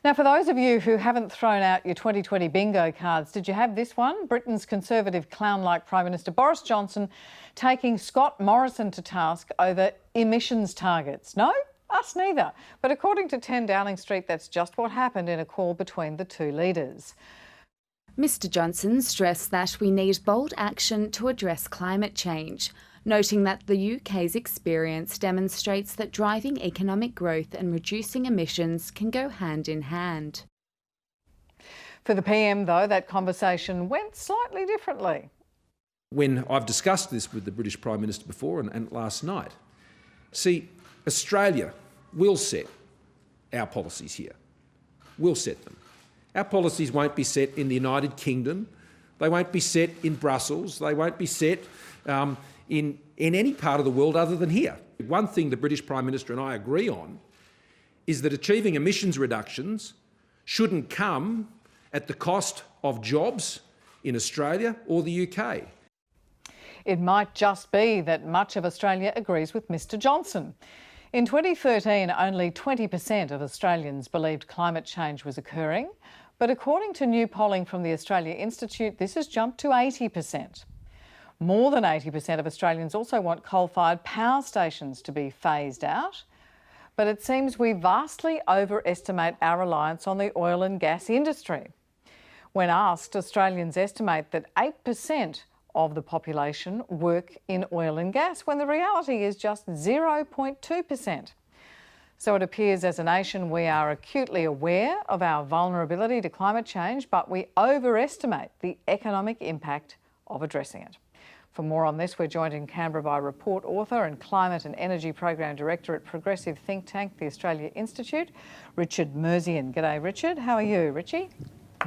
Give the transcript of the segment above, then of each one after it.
Now, for those of you who haven't thrown out your 2020 bingo cards, did you have this one? Britain's Conservative clown-like Prime Minister Boris Johnson taking Scott Morrison to task over emissions targets. No? Us neither. But according to 10 Downing Street, that's just what happened in a call between the two leaders. Mr Johnson stressed that we need bold action to address climate change, noting that the UK's experience demonstrates that driving economic growth and reducing emissions can go hand in hand. For the PM, though, that conversation went slightly differently. When I've discussed this with the British Prime Minister before and last night, see, Australia will set our policies here. We'll set them. Our policies won't be set in the United Kingdom. They won't be set in Brussels. They won't be set in any part of the world other than here. One thing the British Prime Minister and I agree on is that achieving emissions reductions shouldn't come at the cost of jobs in Australia or the UK. It might just be that much of Australia agrees with Mr Johnson. In 2013, only 20% of Australians believed climate change was occurring, but according to new polling from the Australia Institute, this has jumped to 80%. More than 80% of Australians also want coal-fired power stations to be phased out. But it seems we vastly overestimate our reliance on the oil and gas industry. When asked, Australians estimate that 8% of the population work in oil and gas, when the reality is just 0.2%. So it appears as a nation we are acutely aware of our vulnerability to climate change, but we overestimate the economic impact of addressing it. For more on this, we're joined in Canberra by report author and Climate and Energy Program Director at progressive think tank, the Australia Institute, Richard Merzian. G'day, Richard. How are you, Richie?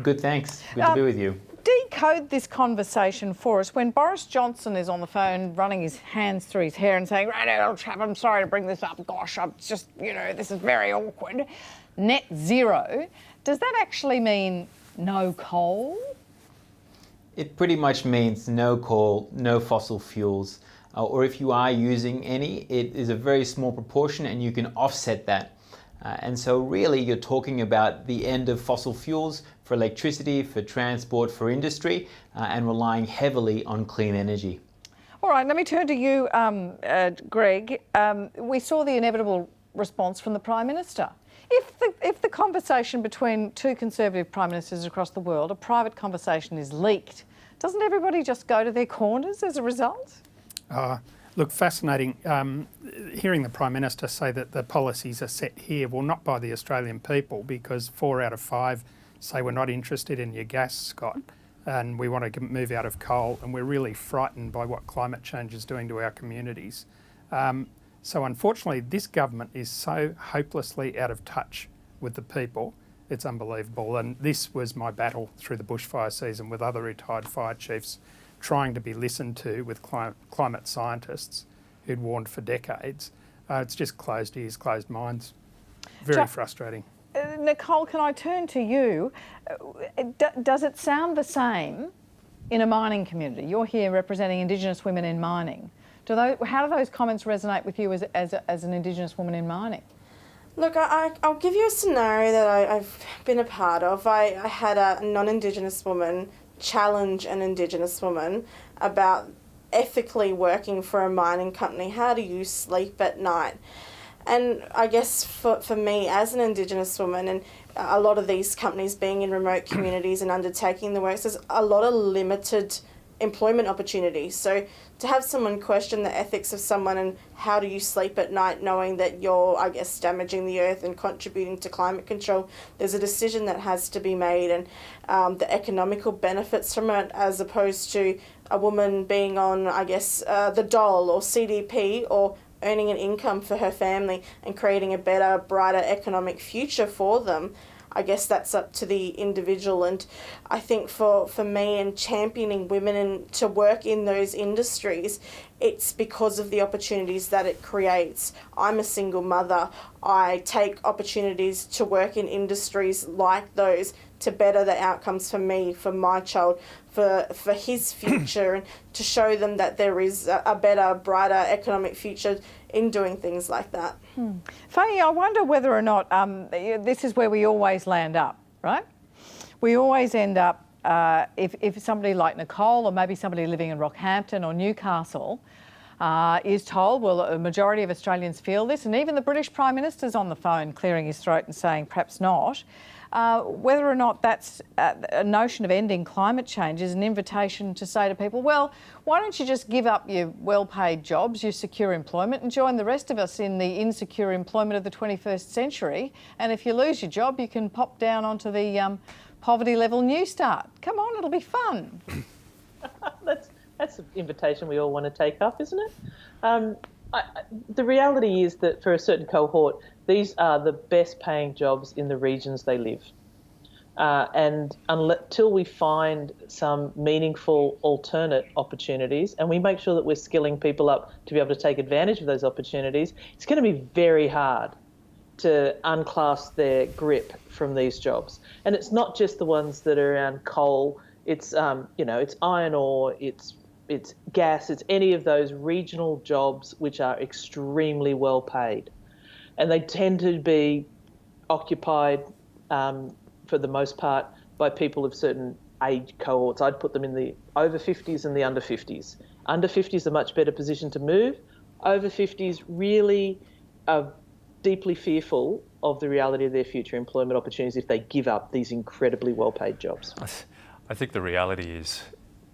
Good, thanks. Good to be with you. Decode this conversation for us. When Boris Johnson is on the phone running his hands through his hair and saying, "Right, old chap, I'm sorry to bring this up. Gosh, I'm just, this is very awkward." Net zero. Does that actually mean no coal? It pretty much means no coal, no fossil fuels, or if you are using any, it is a very small proportion and you can offset that. And so really you're talking about the end of fossil fuels for electricity, for transport, for industry, and relying heavily on clean energy. All right, let me turn to you, Greg. We saw the inevitable response from the Prime Minister. If the conversation between two Conservative Prime Ministers across the world, a private conversation, is leaked, doesn't everybody just go to their corners as a result? Look, fascinating. Hearing the Prime Minister say that the policies are set here, well, not by the Australian people, because 4 out of 5 say we're not interested in your gas, Scott, and we want to move out of coal, and we're really frightened by what climate change is doing to our communities. So unfortunately, this government is so hopelessly out of touch with the people. It's unbelievable. And this was my battle through the bushfire season with other retired fire chiefs, trying to be listened to with climate scientists who'd warned for decades. It's just closed ears, closed minds. Very frustrating. Nicole, can I turn to you? Does it sound the same in a mining community? You're here representing Indigenous women in mining. How do those comments resonate with you as an Indigenous woman in mining? Look, I'll give you a scenario that I've been a part of. I had a non-Indigenous woman challenge an Indigenous woman about ethically working for a mining company. How do you sleep at night? And I guess for me as an Indigenous woman, and a lot of these companies being in remote communities and undertaking the work, there's a lot of limited employment opportunities. So to have someone question the ethics of someone and how do you sleep at night knowing that you're, I guess, damaging the earth and contributing to climate control, there's a decision that has to be made, and the economical benefits from it, as opposed to a woman being on, I guess, the dole or CDP, or earning an income for her family and creating a better, brighter economic future for them. I guess that's up to the individual. And I think for me, and championing women and to work in those industries, it's because of the opportunities that it creates. I'm a single mother. I take opportunities to work in industries like those to better the outcomes for me, for my child, for his future, and to show them that there is a better, brighter economic future in doing things like that. Fanny, I wonder whether or not this is where we always land up, right? We always end up, if somebody like Nicole or maybe somebody living in Rockhampton or Newcastle is told, well, a majority of Australians feel this, and even the British Prime Minister's on the phone clearing his throat and saying perhaps not, whether or not that's a notion of ending climate change is an invitation to say to people, well, why don't you just give up your well-paid jobs, your secure employment, and join the rest of us in the insecure employment of the 21st century, and if you lose your job, you can pop down onto the poverty level New Start. Come on, it'll be fun. That's an invitation we all want to take up, isn't it? The reality is that for a certain cohort, these are the best paying jobs in the regions they live. And until we find some meaningful alternate opportunities and we make sure that we're skilling people up to be able to take advantage of those opportunities, it's going to be very hard to unclasp their grip from these jobs. And it's not just the ones that are around coal, it's it's iron ore, it's gas, it's any of those regional jobs which are extremely well paid. And they tend to be occupied, for the most part, by people of certain age cohorts. I'd put them in the over 50s and the under 50s. Under 50s are a much better position to move. Over 50s really are deeply fearful of the reality of their future employment opportunities if they give up these incredibly well-paid jobs. I think the reality is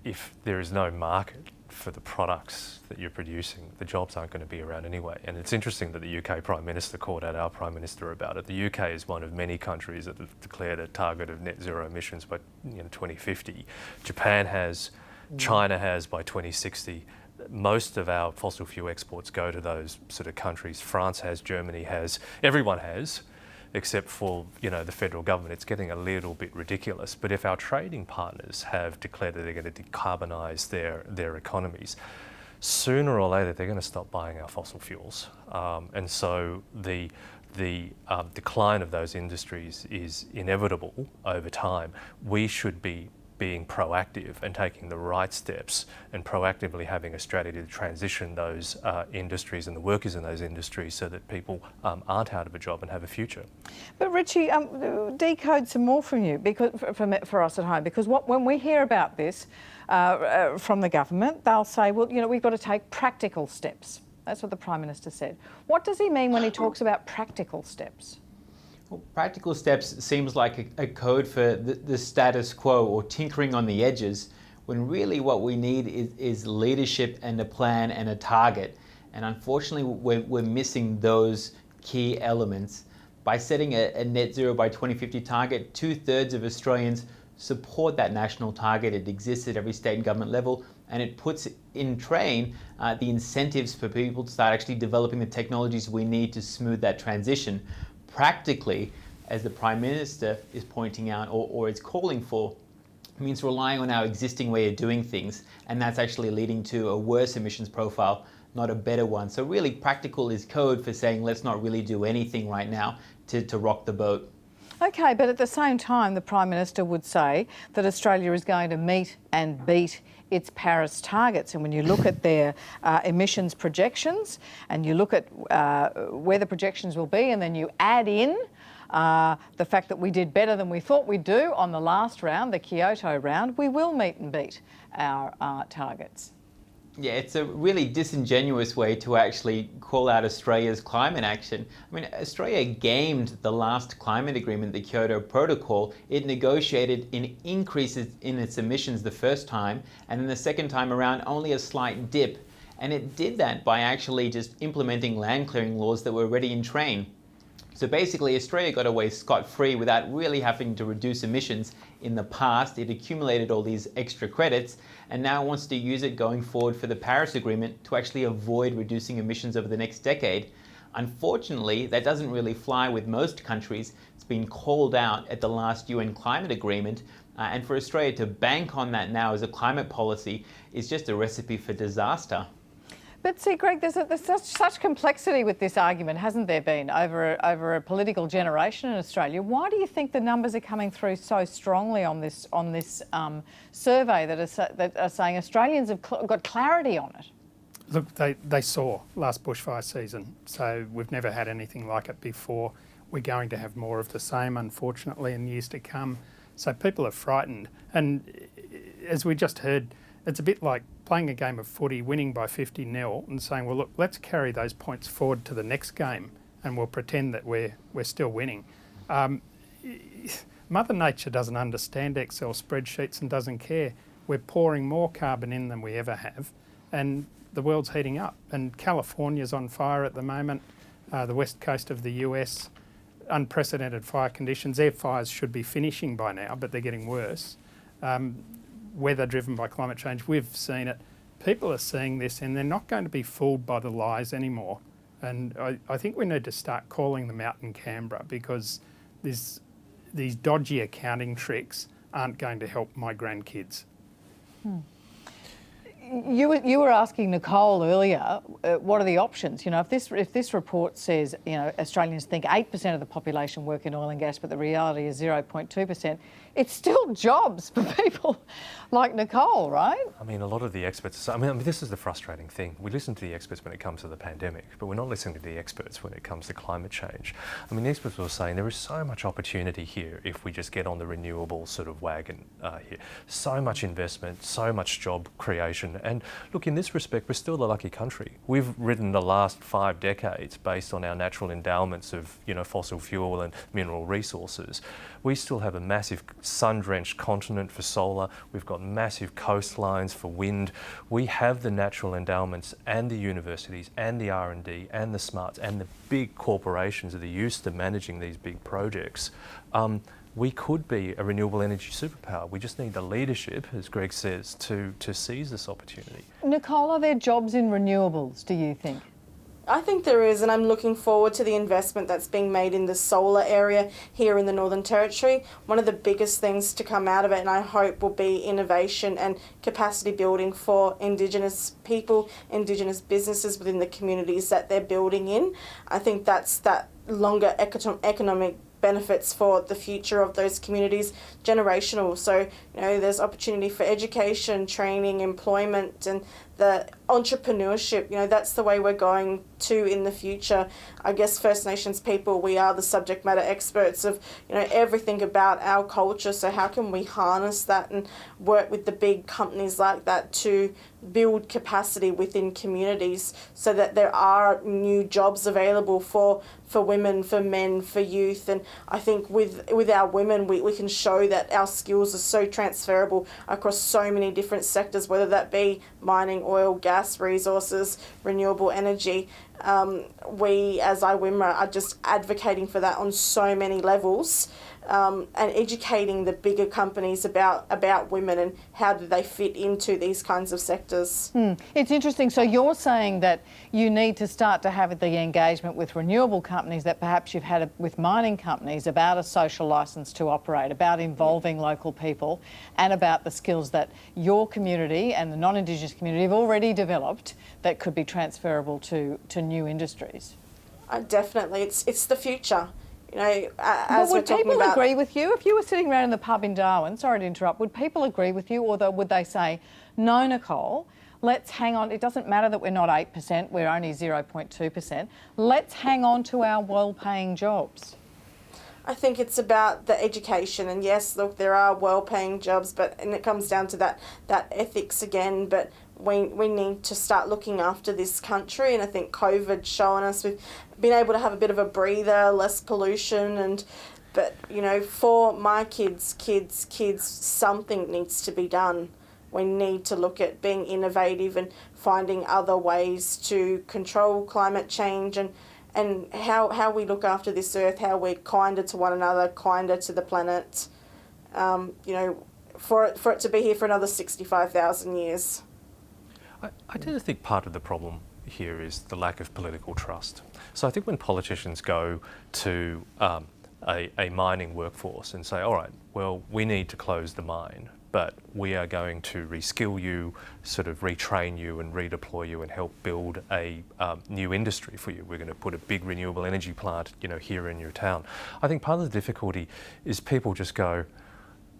if there is no market for the products that you're producing, the jobs aren't going to be around anyway. And it's interesting that the UK Prime Minister called out our Prime Minister about it. The UK is one of many countries that have declared a target of net zero emissions by 2050. Japan has, China has by 2060. Most of our fossil fuel exports go to those sort of countries. France has, Germany has, everyone has, except for the federal government. It's getting a little bit ridiculous. But if our trading partners have declared that they're going to decarbonise their economies, sooner or later they're going to stop buying our fossil fuels. And so the decline of those industries is inevitable over time. We should be being proactive and taking the right steps and proactively having a strategy to transition those industries and the workers in those industries so that people aren't out of a job and have a future. But Richie, decode some more from you for us at home, because when we hear about this from the government, they'll say, well, we've got to take practical steps. That's what the Prime Minister said. What does he mean when he talks about practical steps? Well, practical steps seems like a code for the status quo or tinkering on the edges, when really what we need is leadership and a plan and a target. And unfortunately, we're missing those key elements. By setting a net zero by 2050 target, 2/3 of Australians support that national target. It exists at every state and government level, and it puts in train the incentives for people to start actually developing the technologies we need to smooth that transition. Practically, as the Prime Minister is pointing out or is calling for, means relying on our existing way of doing things, and that's actually leading to a worse emissions profile, not a better one. So really, practical is code for saying let's not really do anything right now to rock the boat. Okay, but at the same time, the Prime Minister would say that Australia is going to meet and beat its Paris targets. And when you look at their emissions projections and you look at where the projections will be, and then you add in the fact that we did better than we thought we'd do on the last round, the Kyoto round, we will meet and beat our targets. Yeah, it's a really disingenuous way to actually call out Australia's climate action. I mean, Australia gamed the last climate agreement, the Kyoto Protocol. It negotiated in increases in its emissions the first time, and then the second time around only a slight dip. And it did that by actually just implementing land clearing laws that were already in train. So basically, Australia got away scot-free without really having to reduce emissions in the past. It accumulated all these extra credits and now wants to use it going forward for the Paris Agreement to actually avoid reducing emissions over the next decade. Unfortunately, that doesn't really fly with most countries. It's been called out at the last UN climate agreement, and for Australia to bank on that now as a climate policy is just a recipe for disaster. But see, Greg, there's such complexity with this argument, hasn't there been, over a political generation in Australia? Why do you think the numbers are coming through so strongly on this survey that are saying Australians have got clarity on it? Look, they saw last bushfire season, so we've never had anything like it before. We're going to have more of the same, unfortunately, in years to come. So people are frightened. And as we just heard, it's a bit like playing a game of footy, winning by 50-0 and saying, well, look, let's carry those points forward to the next game and we'll pretend that we're still winning. Mother Nature doesn't understand Excel spreadsheets and doesn't care. We're pouring more carbon in than we ever have, and the world's heating up. And California's on fire at the moment, the west coast of the US, unprecedented fire conditions. Their fires should be finishing by now, but they're getting worse. Weather driven by climate change, we've seen it. People are seeing this and they're not going to be fooled by the lies anymore. And I think we need to start calling them out in Canberra, because these dodgy accounting tricks aren't going to help my grandkids. You were asking Nicole earlier, what are the options? You know, if this report says, you know, Australians think 8% of the population work in oil and gas, but the reality is 0.2%, it's still jobs for people like Nicole, right? I mean, a lot of the experts, I mean, this is the frustrating thing. We listen to the experts when it comes to the pandemic, but we're not listening to the experts when it comes to climate change. I mean, the experts were saying there is so much opportunity here if we just get on the renewable sort of wagon here. So much investment, so much job creation. And look, in this respect, we're still a lucky country. We've ridden the last 5 decades based on our natural endowments of, you know, fossil fuel and mineral resources. We still have a massive sun-drenched continent for solar. We've got massive coastlines for wind. We have the natural endowments and the universities and the R&D and the smarts and the big corporations that are used to managing these big projects. We could be a renewable energy superpower. We just need the leadership, as Greg says, to seize this opportunity. Nicole, are there jobs in renewables, do you think? I think there is, and I'm looking forward to the investment that's being made in the solar area here in the Northern Territory. One of the biggest things to come out of it, and I hope, will be innovation and capacity building for Indigenous people, Indigenous businesses within the communities that they're building in. I think that's that longer economic benefits for the future of those communities, generational. So, you know, there's opportunity for education, training, employment, and the entrepreneurship. You know, that's the way we're going to in the future. I guess First Nations people, we are the subject matter experts of, you know, everything about our culture. So how can we harness that and work with the big companies like that to build capacity within communities so that there are new jobs available for women, for men, for youth. And I think with our women, we can show that our skills are so transferable across so many different sectors, whether that be mining, oil, gas, resources, renewable energy. We as IWIMRA are just advocating for that on so many levels, and educating the bigger companies about women and how do they fit into these kinds of sectors. It's interesting. So you're saying that you need to start to have the engagement with renewable companies that perhaps you've had with mining companies about a social licence to operate, about involving local people, and about the skills that your community and the non-Indigenous community have already developed that could be transferable to new industries. Definitely, it's the future. You know, as would people agree with you if you were sitting around in the pub in Darwin? Sorry to interrupt. Would people agree with you, or would they say, "No, Nicole, let's hang on. It doesn't matter that we're not 8%. We're only 0.2%. Let's hang on to our well-paying jobs." I think it's about the education, and yes, look, there are well-paying jobs, and it comes down to that ethics again. But we need to start looking after this country, and I think COVID's shown us we've been able to have a bit of a breather, less pollution, but you know, for my kids, something needs to be done. We need to look at being innovative and finding other ways to control climate change and how we look after this earth, how we're kinder to one another, kinder to the planet, you know, for it to be here for another 65,000 years. I tend to think part of the problem here is the lack of political trust. So I think when politicians go to a mining workforce and say, all right, well, we need to close the mine, but we are going to reskill you, sort of retrain you and redeploy you and help build a new industry for you. We're going to put a big renewable energy plant, you know, here in your town. I think part of the difficulty is people just go,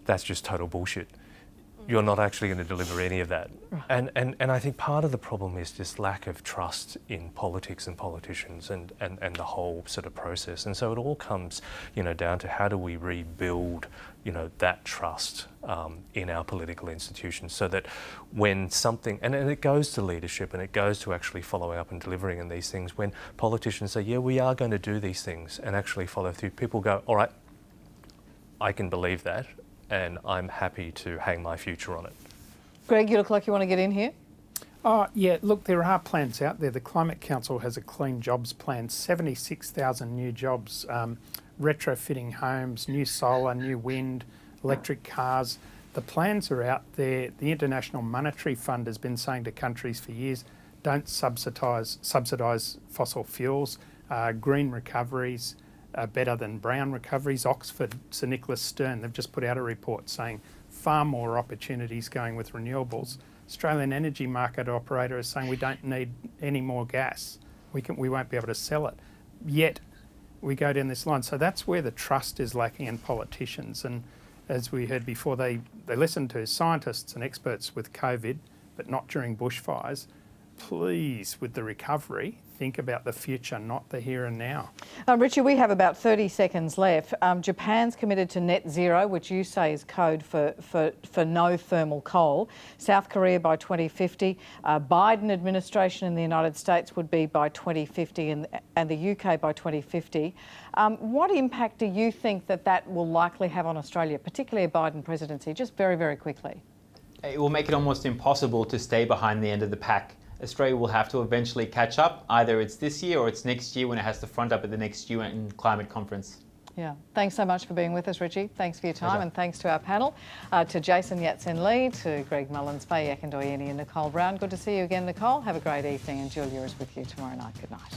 that's just total bullshit. you're not actually going to deliver any of that. And I think part of the problem is this lack of trust in politics and politicians and the whole sort of process. And so it all comes, down to how do we rebuild, that trust in our political institutions, so that when something, and it goes to leadership and it goes to actually following up and delivering in these things, when politicians say, yeah, we are going to do these things and actually follow through, people go, all right, I can believe that, and I'm happy to hang my future on it. Greg, you look like you want to get in here. Oh, yeah, look, there are plans out there. The Climate Council has a clean jobs plan, 76,000 new jobs, retrofitting homes, new solar, new wind, electric cars. The plans are out there. The International Monetary Fund has been saying to countries for years, don't subsidise fossil fuels, green recoveries, better than brown recoveries. Oxford, Sir Nicholas Stern, they've just put out a report saying far more opportunities going with renewables. Australian Energy Market Operator is saying we don't need any more gas. We won't be able to sell it. Yet we go down this line. So that's where the trust is lacking in politicians. And as we heard before, they listen to scientists and experts with COVID, but not during bushfires. Please, with the recovery, think about the future, not the here and now. Richie, we have about 30 seconds left. Japan's committed to net zero, which you say is code for no thermal coal. South Korea by 2050. Biden administration in the United States would be by 2050 and the UK by 2050. What impact do you think that will likely have on Australia, particularly a Biden presidency? Just very, very quickly. It will make it almost impossible to stay behind the end of the pack. Australia will have to eventually catch up. Either it's this year or it's next year when it has to front up at the next UN climate conference. Yeah, thanks so much for being with us, Richie. Thanks for your time. Pleasure. And thanks to our panel, to Jason Yatsen-Lee, to Greg Mullins, Faye Ekindoyeni and Nicole Brown. Good to see you again, Nicole. Have a great evening, and Julia is with you tomorrow night. Good night.